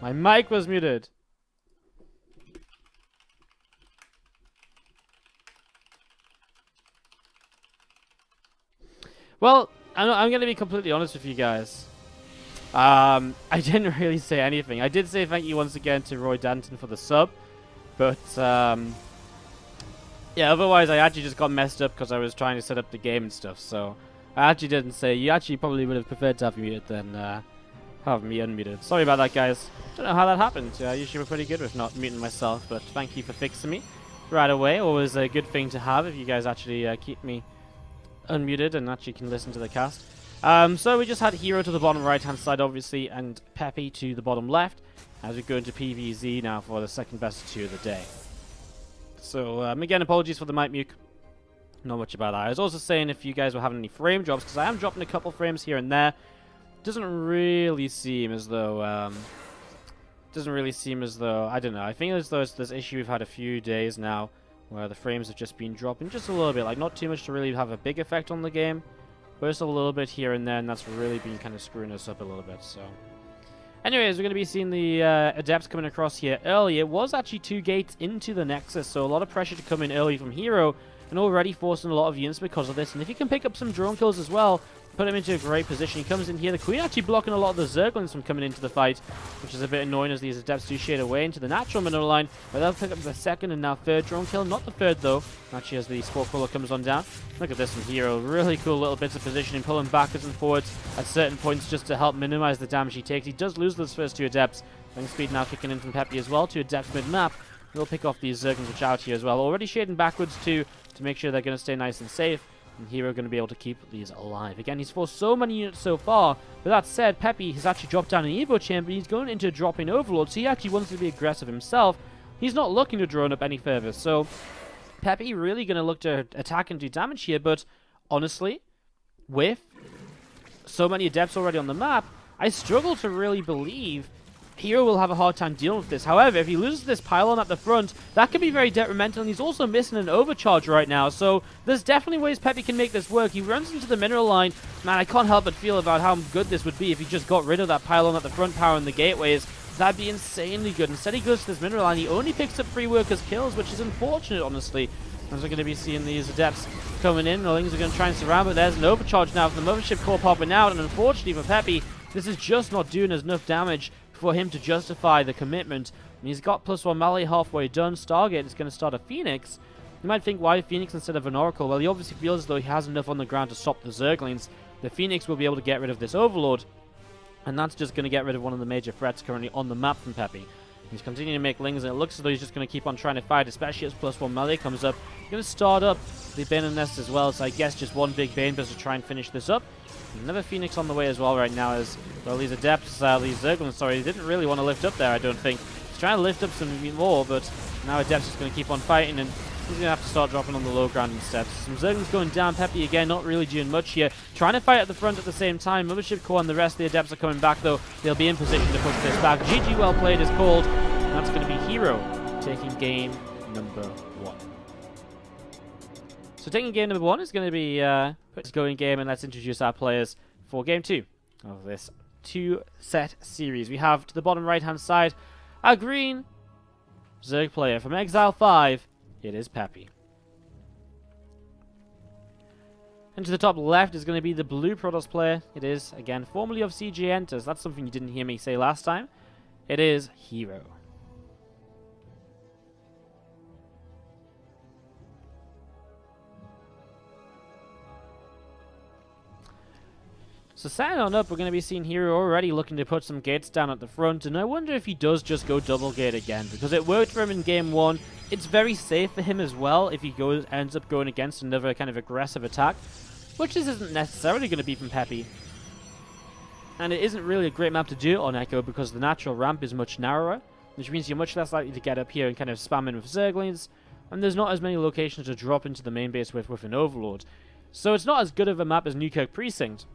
My mic was muted. Well, I'm going to be completely honest with you guys. I didn't really say anything. I did say thank you once again to Roy Danton for the sub. But, yeah, otherwise I actually just got messed up because I was trying to set up the game and stuff. So, I actually didn't say. You actually probably would have preferred to have me muted than have me unmuted. Sorry about that, guys. Don't know how that happened. Usually we're pretty good with not muting myself. But thank you for fixing me right away. Always a good thing to have if you guys actually keep me unmuted and actually can listen to the cast. So we just had herO to the bottom right hand side obviously and Peppy to the bottom left as we go into PvZ now for the second best 2 of the day. So again, apologies for the mic mute. Not much about that. I was also saying if you guys were having any frame drops, because I am dropping a couple frames here and there. Doesn't really seem as though I don't know. I think as though it's this issue we've had a few days now where the frames have just been dropping just a little bit, like not too much to really have a big effect on the game, but just a little bit here and there, and that's really been kind of screwing us up a little bit. So anyways, we're going to be seeing the adepts coming across here early. It was actually 2 gates into the Nexus, so a lot of pressure to come in early from herO, and already forcing a lot of units because of this. And if he can pick up some drone kills as well, put him into a great position. He comes in here. The Queen actually blocking a lot of the Zerglings from coming into the fight, which is a bit annoying as these adepts do shade away into the natural middle line. But they'll pick up the second and now third drone kill. Not the third though, actually, as the Sport Crawler comes on down. Look at this from herO. Really cool little bits of positioning, pulling backwards and forwards at certain points just to help minimize the damage he takes. He does lose those first 2 adepts. Link speed now kicking in from Peppy as well. 2 adepts mid-map. He'll pick off these Zerglings which are out here as well. Already shading backwards too to make sure they're going to stay nice and safe. And herO going to be able to keep these alive. Again, he's forced so many units so far. But that said, Peppy has actually dropped down an Evo chamber. He's going into dropping Overlord, so he actually wants to be aggressive himself. He's not looking to drone up any further. So, Peppy really going to look to attack and do damage here. But, honestly, with so many adepts already on the map, I struggle to really believe herO will have a hard time dealing with this. However, if he loses this pylon at the front, that could be very detrimental, and he's also missing an overcharge right now, so there's definitely ways Peppy can make this work. He runs into the mineral line. Man, I can't help but feel about how good this would be if he just got rid of that pylon at the front, powering the gateways. That'd be insanely good. Instead, he goes to this mineral line. He only picks up 3 workers' kills, which is unfortunate, honestly. As we're going to be seeing these adepts coming in, the Lings are going to try and surround, but there's an overcharge now from the Mothership Core popping out, and unfortunately for Peppy, this is just not doing enough damage for him to justify the commitment. And he's got +1 melee halfway done. Stargate is going to start a Phoenix. You might think, why Phoenix instead of an Oracle? Well, he obviously feels as though he has enough on the ground to stop the Zerglings. The Phoenix will be able to get rid of this Overlord, and that's just going to get rid of one of the major threats currently on the map from Peppy. He's continuing to make Lings, and it looks as though he's just going to keep on trying to fight, especially as +1 melee comes up. He's going to start up the Bane Nest as well, so I guess just one big Bane Burst to try and finish this up. Another Phoenix on the way as well right now as, well, these adepts, these Zerglings, sorry, didn't really want to lift up there, I don't think. He's trying to lift up some more, but now adepts is going to keep on fighting, and he's going to have to start dropping on the low ground instead. Some Zerglings going down. Peppy again, not really doing much here. Trying to fight at the front at the same time. Mothership Core and the rest of the adepts are coming back, though. They'll be in position to push this back. GG well played is called, and that's going to be herO taking game number 1. So taking game number 1 is going to be let's go in game, and let's introduce our players for game 2 of this 2-set series. We have to the bottom right hand side our green Zerg player from Exile 5. It is Peppy. And to the top left is going to be the blue Protoss player. It is, again, formerly of CJ Enters. That's something you didn't hear me say last time. It is herO. So setting on up, we're going to be seeing herO already looking to put some gates down at the front, and I wonder if he does just go double gate again, because it worked for him in game 1. It's very safe for him as well if he ends up going against another kind of aggressive attack, which this isn't necessarily going to be from Peppy. And it isn't really a great map to do it on Echo because the natural ramp is much narrower, which means you're much less likely to get up here and kind of spam in with Zerglings, and there's not as many locations to drop into the main base with an Overlord. So it's not as good of a map as Newkirk Precinct.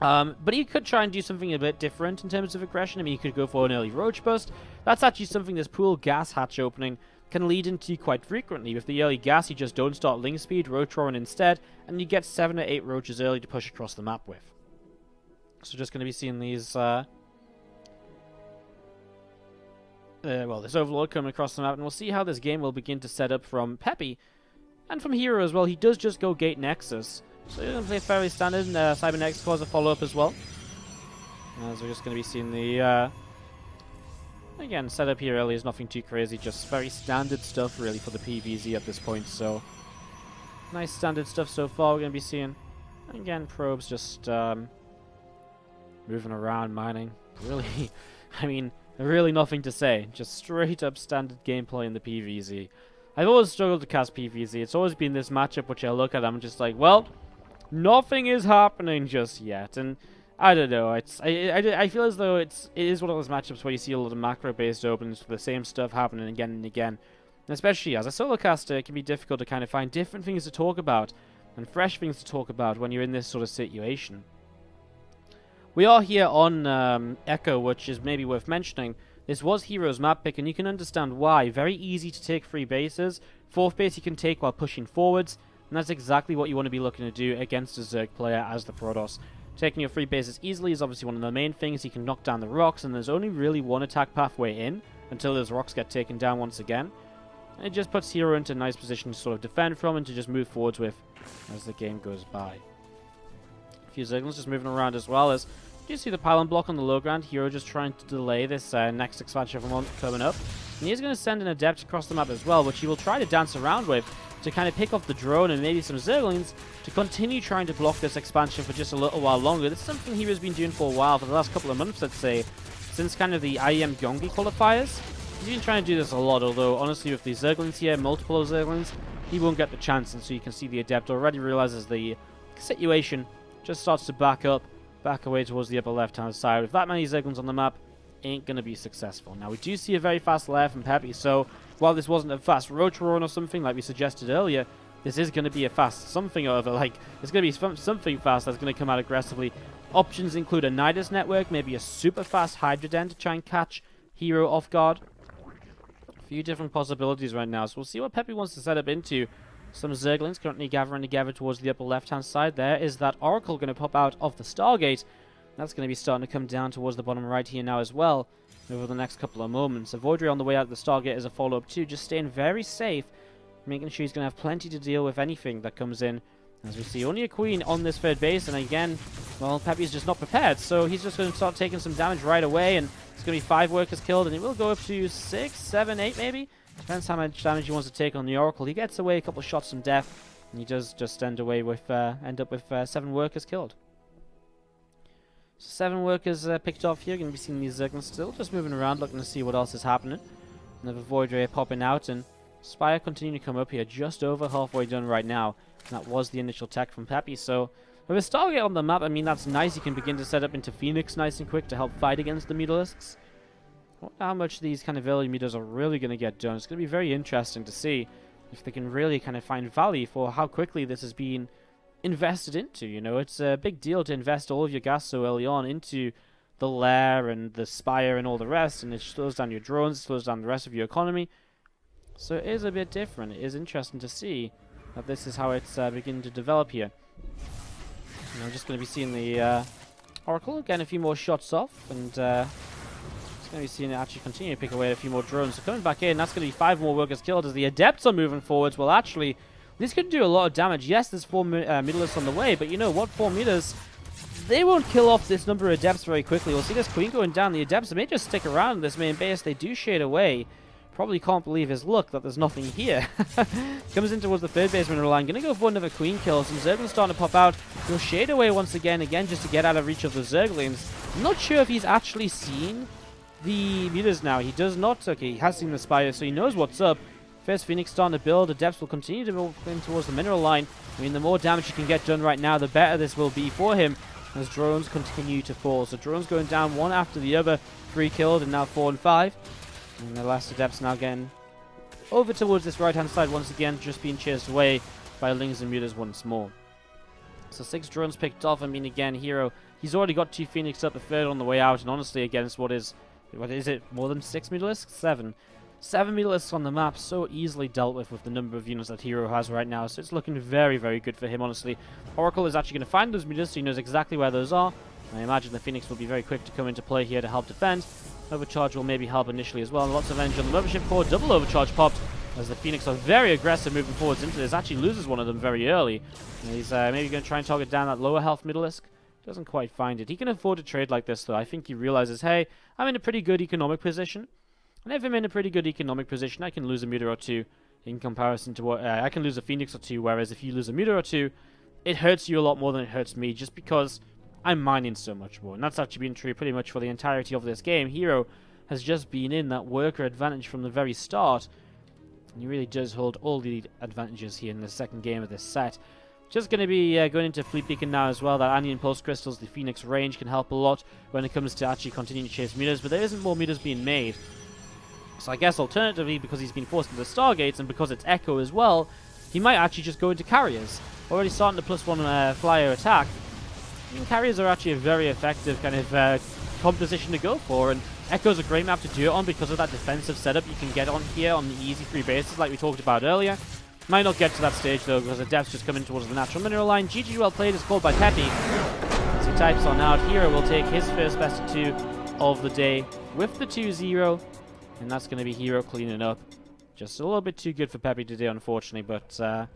But he could try and do something a bit different in terms of aggression. I mean, he could go for an early Roach Bust. That's actually something this pool gas hatch opening can lead into quite frequently. With the early gas, you just don't start Ling Speed, Roach Roaring instead, and you get 7 or 8 Roaches early to push across the map with. So just going to be seeing these this Overlord coming across the map, and we'll see how this game will begin to set up from Peppy. And from herO as well. He does just go Gate Nexus. So he's going to play fairly standard, and Cybernex cause a follow-up as well. As we're just going to be seeing the... again, setup here early is nothing too crazy, just very standard stuff really for the PvZ at this point. So, nice standard stuff so far we're going to be seeing. Again, probes just moving around, mining. Really, I mean, really nothing to say. Just straight up standard gameplay in the PvZ. I've always struggled to cast PvZ. It's always been this matchup which I look at, I'm just like, well, nothing is happening just yet. And I don't know, I feel as though it is one of those matchups where you see a lot of macro-based openings for the same stuff happening again and again. And especially as a solo caster, it can be difficult to kind of find different things to talk about and fresh things to talk about when you're in this sort of situation. We are here on Echo, which is maybe worth mentioning. This was herO's map pick, and you can understand why. Very easy to take 3 bases. 4th base you can take while pushing forwards, and that's exactly what you want to be looking to do against a Zerg player as the Protoss. Taking your 3 bases easily is obviously one of the main things. You can knock down the rocks, and there's only really one attack pathway in until those rocks get taken down once again. And it just puts herO into a nice position to sort of defend from and to just move forwards with as the game goes by. A few Zerglings just moving around as well as you see the pylon block on the low ground. herO just trying to delay this next expansion coming up. And he's going to send an Adept across the map as well, which he will try to dance around with to kind of pick off the drone and maybe some Zerglings to continue trying to block this expansion for just a little while longer. This is something hero's been doing for a while, for the last couple of months, I'd say, since kind of the IEM Gyeonggi qualifiers. He's been trying to do this a lot, although honestly with the Zerglings here, multiple Zerglings, he won't get the chance, and so you can see the Adept already realizes the situation just starts to back away towards the upper left-hand side. With that many Zerglings on the map, ain't going to be successful. Now, we do see a very fast lair from Peppy, so while this wasn't a fast roach run or something like we suggested earlier, this is going to be a fast something or other. Like, it's going to be something fast that's going to come out aggressively. Options include a Nidus network, maybe a super fast Hydra Den to try and catch herO off guard. A few different possibilities right now, so we'll see what Peppy wants to set up into. Some Zerglings currently gathering together towards the upper left-hand side. There is that Oracle going to pop out of the Stargate. That's going to be starting to come down towards the bottom right here now as well over the next couple of moments. Voidray on the way out of the Stargate as a follow-up too, just staying very safe, making sure he's going to have plenty to deal with anything that comes in. As we see, only a Queen on this 3rd base, and again, well, Peppy's just not prepared, so he's just going to start taking some damage right away, and it's going to be 5 workers killed, and it will go up to 6, 7, 8 maybe? Depends how much damage he wants to take on the Oracle. He gets away a couple of shots from death, and he does just end up with 7 workers killed. So 7 workers picked off here. Going to be seeing these Zerglings still just moving around, looking to see what else is happening. Another Void Ray popping out, and Spire continuing to come up here, just over halfway done right now. And that was the initial tech from Peppy. So with a Stargate on the map, I mean, that's nice. You can begin to set up into Phoenix nice and quick to help fight against the Mutalisks. I wonder how much these kind of early meters are really going to get done. It's going to be very interesting to see if they can really kind of find value for how quickly this has been invested into. You know, it's a big deal to invest all of your gas so early on into the lair and the Spire and all the rest, and it slows down your drones, it slows down the rest of your economy. So it is a bit different. It is interesting to see that this is how it's beginning to develop here. And I'm just going to be seeing the Oracle getting a few more shots off, and going to be seeing it actually continue to pick away at a few more drones. So coming back in, that's going to be 5 more workers killed as the Adepts are moving forwards. Well, actually, this could do a lot of damage. Yes, there's 4 Mutalisks on the way, but you know what? 4 meters, they won't kill off this number of Adepts very quickly. We'll see this Queen going down. The Adepts may just stick around in this main base. They do shade away. Probably can't believe his luck that there's nothing here. Comes in towards the 3rd base mineral line. Going to go for another Queen kill. Some Zerglings starting to pop out. He'll shade away once again, just to get out of reach of the Zerglings. I'm not sure if he's actually seen the meters now. He does not. Okay, he has seen the Spire, so he knows what's up. First Phoenix starting to build. Adepts will continue to move in towards the mineral line. I mean, the more damage he can get done right now, the better this will be for him as drones continue to fall. So drones going down one after the other. 3 killed and now 4 and 5. And the last Adepts now getting over towards this right-hand side once again, just being chased away by Lings and Mutas once more. So 6 drones picked off. I mean, again, herO, he's already got 2 Phoenix up, a 3rd on the way out, and honestly, against what is it, more than 6 Mutalisks? 7. 7 Mutalisks on the map, so easily dealt with the number of units that herO has right now, so it's looking very, very good for him, honestly. Oracle is actually going to find those Mutalisks, so he knows exactly where those are. I imagine the Phoenix will be very quick to come into play here to help defend. Overcharge will maybe help initially as well. And lots of energy on the mothership core. Double overcharge popped as the Phoenix are very aggressive moving forwards into this. Actually loses one of them very early. And he's maybe going to try and target down that lower health Middleisk. Doesn't quite find it. He can afford to trade like this though. I think he realizes, hey, I'm in a pretty good economic position. And if I'm in a pretty good economic position, I can lose a meter or two in comparison to what I can lose a Phoenix or two. Whereas if you lose a meter or two, it hurts you a lot more than it hurts me, just because I'm mining so much more. And that's actually been true pretty much for the entirety of this game. herO has just been in that worker advantage from the very start. And he really does hold all the advantages here in the second game of this set. Just going to be going into Fleet Beacon now as well. That Anion Pulse Crystals, the Phoenix range can help a lot when it comes to actually continuing to chase meters. But there isn't more meters being made. So I guess alternatively, because he's been forced into Stargates and because it's Echo as well, he might actually just go into Carriers. Already starting to +1 flyer attack. I mean, Carriers are actually a very effective kind of composition to go for, and Echo's a great map to do it on because of that defensive setup you can get on here on the easy 3 bases like we talked about earlier. Might not get to that stage though because the depth's just coming towards the natural mineral line. GG well played is called by Peppy. As he types on out, herO will take his first best of 2 of the day with the 2-0, and that's going to be herO cleaning up. Just a little bit too good for Peppy today, unfortunately, but